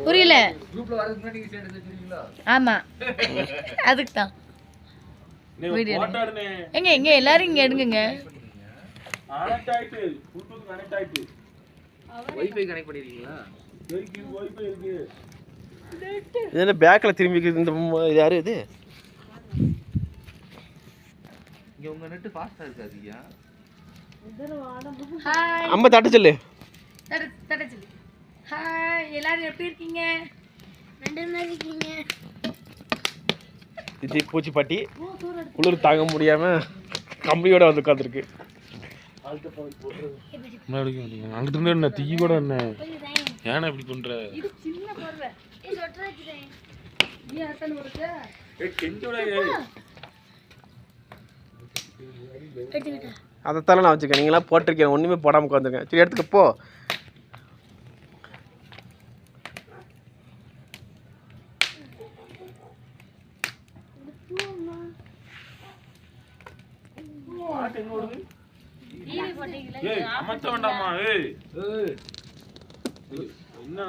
புரியல. ஆமா அதுக்கு தான் எங்க எங்க எல்லாரும் இங்க எடுங்க. இது பேக்ல திரும்பி இந்த யாரு இது? இங்க உங்க நெட் ஃபாஸ்டா இருக்காதியா? ஹாய் அம்மா தட்ட சொல்லு. தட்ட சொல்லு. ஹாய் எல்லாரும் எப்படி இருக்கீங்க? ரெண்டு நாள் இருக்கீங்க. இது பூச்சி பாட்டி குளிர் தாங்க முடியாம கம்பியோட வந்து உட்காந்துருக்கு. என்ன தீ கூட என்ன ஏன்னா இப்படி பண்ற? அதைத்தால நான் வச்சுக்கேன். நீங்களாம் போட்டிருக்கேன், ஒன்றுமே போடாமல் உட்காந்துருக்கேன். சரி எடுத்துக்க போ. அமர்த்த வேண்டாமா? என்ன